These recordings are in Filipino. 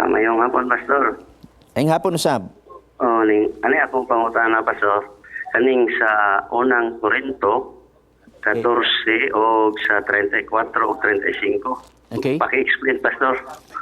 Mayong hapon, Pastor. Ayong hapon usab. Ani akong pangutana, Pastor. Kaning sa unang Korinto, 14 o sa 34 o 35. Okay. Paki-explain, Pastor.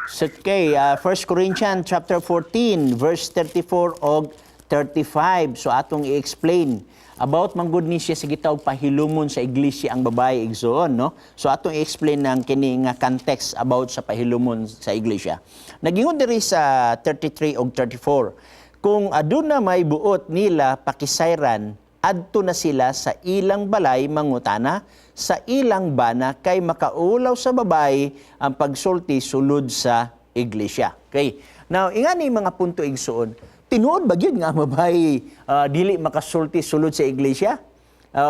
Okay, 1 Corinthians chapter 14, verse 34 o 35. So atong i-explain about manggod ni siya sa gitawag pahilumon sa iglesia ang babae igsoon, no? So atong i-explain ng kini nga context about sa pahilumon sa iglesia. Nagingon diri sa 33 o 34. Kung aduna may buot nila pakisayran, adto na sila sa ilang balay mangutana, sa ilang bana kay makaulaw sa babae ang pagsulti sulod sa iglesia. Okay. Now, ingani mga punto igsoon, tinuod ba gyud nga babae dili makasulti sulod sa iglesia?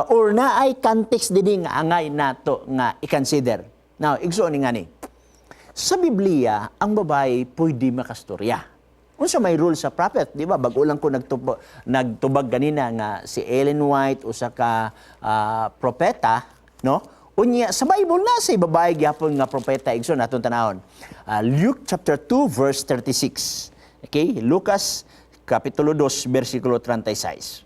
Or na ay context dinhi nga angay nato nga i-consider. Now, igsoon ingani. Sa Biblia, ang babae pwede makastorya. Unsa may rule sa prophet, di ba? Bago lang ko nagtubag ganina nga si Ellen White usa ka propeta, no? Unya sa Bible na say babae gyapon nga propeta igsoon atong tanahon. Luke chapter 2 verse 36. Okay? Lucas kapitulo 2 bersikulo 36.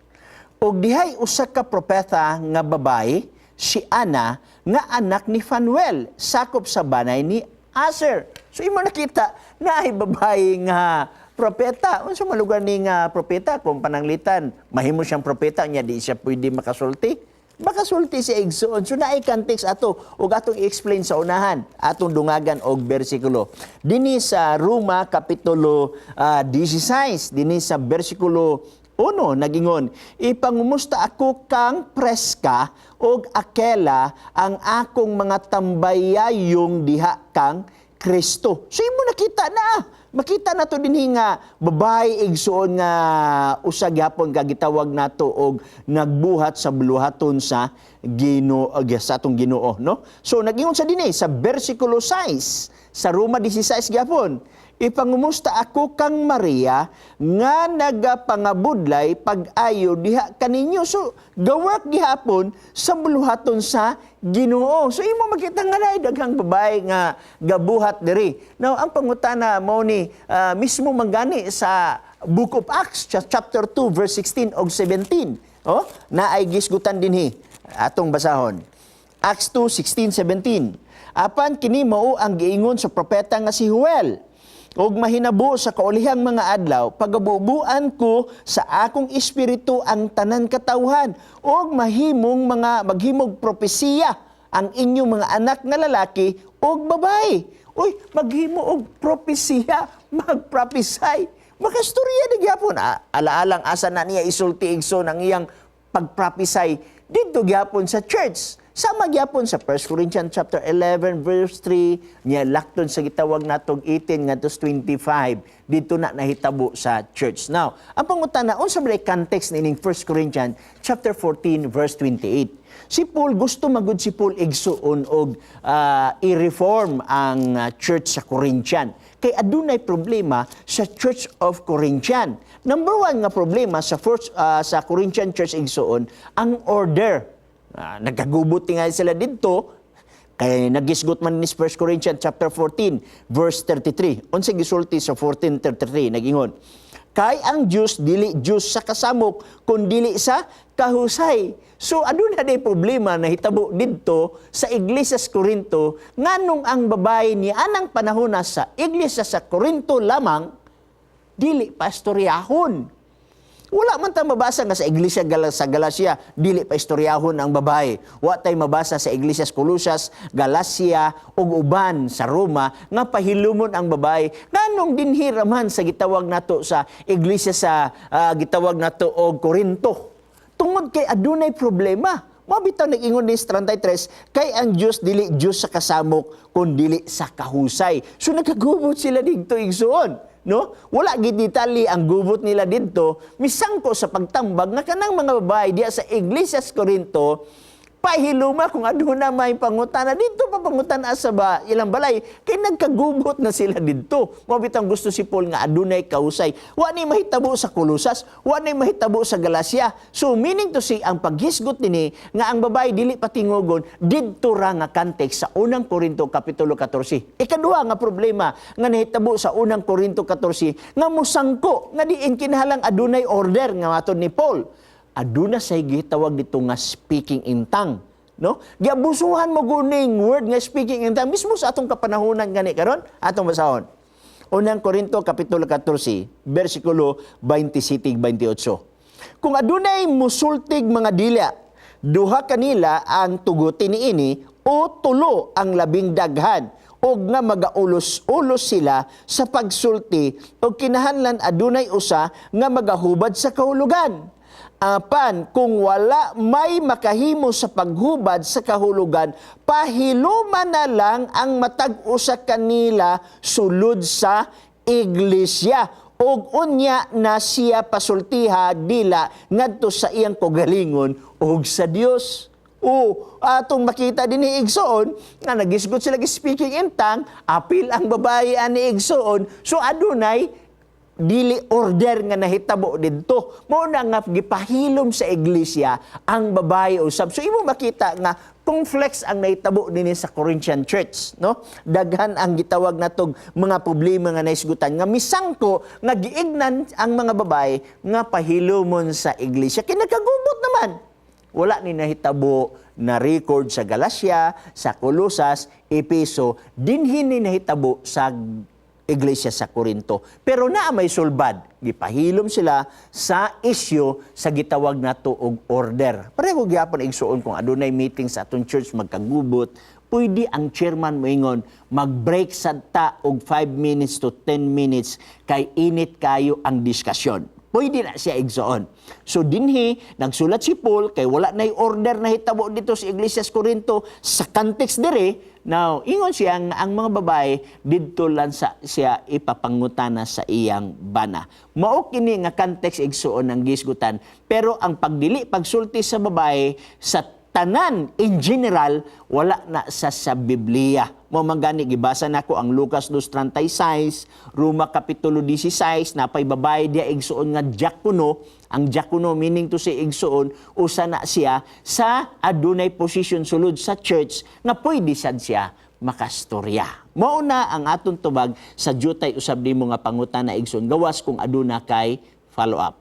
Og dihay usa ka propeta nga babae, si Ana nga anak ni Phanuel, sakop sa banay ni Aser. So imo nakita na ay babae nga propeta. Unsa malugar ni nga propeta kung pananglitan, mahimo siyang propeta nya di siya pwede makasulti. Makasulti siya igsoon. So naay context ato ug atong i-explain sa unahan, atong dungagan og bersikulo. Dinhi sa Roma kapitulo 16, dinhi sa bersikulo 1 nagingon, ipangumusta ako kang Preska og Aquila ang akong mga tambayayong diha kang Kristo. So imo nakita na. Makita nato dinhi nga babae igsoon nga usa gyapon ka gitawag nato og nagbuhat sa buluhaton sa Ginoo sa atong Ginoo, no? So nagingon sa dinhi sa bersikulo 6 sa Roma 16 gyapon. Ipangumusta ako kang Maria nga nagapangabudlay pag-ayo diha kaninyo. So gawak gihapon sa buluhaton sa Ginoo. So imo makita nga na daghang babae nga gabuhat diri. Now ang pangutana mao ni mismo manggani sa Book of Acts chapter 2 verse 16 og 17. Oh, na ay gisgutan dinhi atong basahon. Acts 2:16, 17. Apan kini mao ang giingon sa propeta nga si Joel. Og mahinabo sa kaulihang mga adlaw, pagabubuan ko sa akong espiritu ang tanan katawhan, og maghimog propesiya ang inyong mga anak nga lalaki og babae. Uy, maghimo og propesiya, magprophesy. Makastorya na gyapon. Alaalang asa na niya isulti igsoon ang iyang pagprophesy dito gyapon sa church. Sama gyapon sa 1 Corinthians chapter 11 verse 3 niya lakton sa gitawag natong 18 ngadto 25 dito na nahitabo sa church. Now, ang pangutana unsa may context nining 1 Corinthians chapter 14 verse 28. Si Paul gusto magud si Paul igsuon og i-reform ang church sa Corinthian. Kay adunay problema sa Church of Corinthian. Number one nga problema sa sa Corinthian church igsuon ang order. Nagkagubot nga sila dito kay nagisgot man ni 1 Corinthians chapter 14 verse 33. Unsa gisulti sa 14:33 nagingon, kay ang Diyos dili Diyos sa kasamok kun dili sa kahusay. So aduna day problema na hitabo didto sa iglesia sa Corinto nganong ang babae ni anang panahon sa iglesia sa Corinto lamang dili pastoryahon. Wala man tayong mabasa nga sa iglesia sa Galacia, dili pa istoryahon ang babae. Wala tayong mabasa sa iglesia sa Colosas, Galacia, ug uban sa Roma, nga pahilumon ang babae. Nganong dinhiraman sa gitawag nato sa iglesia sa gitawag nato og Corinto. Tungod kay adunay problema. Mabitaw nag-ingon ni 33, kay ang Diyos dili Diyos sa kasamok, kun dili sa kahusay. So nagkagubot sila dito igsoon. No? Wala gid detalye ang gubot nila didto misangko sa pagtambag nga kanang mga babae diya sa iglesia sa Corinto pahiluma kung aduna may pangutana dito pa pangutana sa ba ilang balay kay nagkagubot na sila didto. Mao bitang gusto si Paul nga adunay kausay. Wa ni mahitabo sa Kolosas, wa ni mahitabo sa Galacia. So meaning to say ang paghisgot nini nga ang babae dili patingogon didto ra nga context sa unang Korinto kapitulo 14. Ikaduha nga problema nga nahitabo sa unang Korinto 14 nga musangko nga diin kinahanglang adunay order nga matud ni Paul. Aduna say gitawag dito nga speaking in tongue, no? Giabusuhan mo guning word nga speaking in tongue mismo sa atong kapanahonan gani karon atong basahon. Unang Korinto kapitulo 14, bersikulo 27-28. Kung adunay musultig mga dilya, duha kanila ang tugutin niini o tulo ang labing daghan o nga magaulos-ulos sila sa pagsulti o kinahanglan adunay usa nga magahubad sa kahulugan. Apan, kung wala may makahimo sa paghubad sa kahulugan, pahiluman na lang ang matag-usa kanila sulod sa iglesia. Og unya na siya pasultiha dila ngadto sa iyang kogalingon og sa Dios. O atong makita din ni Igsoon nga nagisgot sila speaking in tongue, apil ang babae ani Igsoon. So adunay dili order nga nahitabo didto. Mao na nga gipahilom sa iglesia ang babae usab. So imo makita nga kung flex ang nahitabo dinhi sa Corinthian Church, no? Daghan ang gitawag natog mga problema nga naisgutan nga misangko nga giignan ang mga babae nga pahilomon sa iglesia. Kinagagubot naman. Wala ni nahitabo na record sa Galacia, sa Kolosas, Epeso, dinhi ni nahitabo sa iglesia sa Corinto. Pero naa may sulbad, gipahilom sila sa isyu sa gitawag nato og order. Pareho gyapon igsuon kung adunay meeting sa atong church magkagubot, pwede ang chairman moingon mag-break sadta og 5 minutes to 10 minutes kay init kayo ang diskusyon. Pwede na siya igsuon. So dinhi nagsulat si Paul kay wala nay order na hitabo dito sa iglesia sa Corinto sa context dire. Now, ingon siya ang mga babae didto lang sa siya ipapangutana sa iyang bana. Mao kini nga context igsuon ang gisgutan, pero ang pagdili pagsulti sa babae sa tanan in general wala na sa Biblia. Mo mangani gibasa nako ang Lucas 2:36, Roma kapitulo 16, napay babae dia igsuon nga diakono. Ang diakono meaning to say igsuon usa na siya sa adunay position sulod sa church nga pwede sad siya makastorya. Mao na ang aton tubag sa jutay usab nimo nga pangutana igsuon gawas kung aduna kay follow up.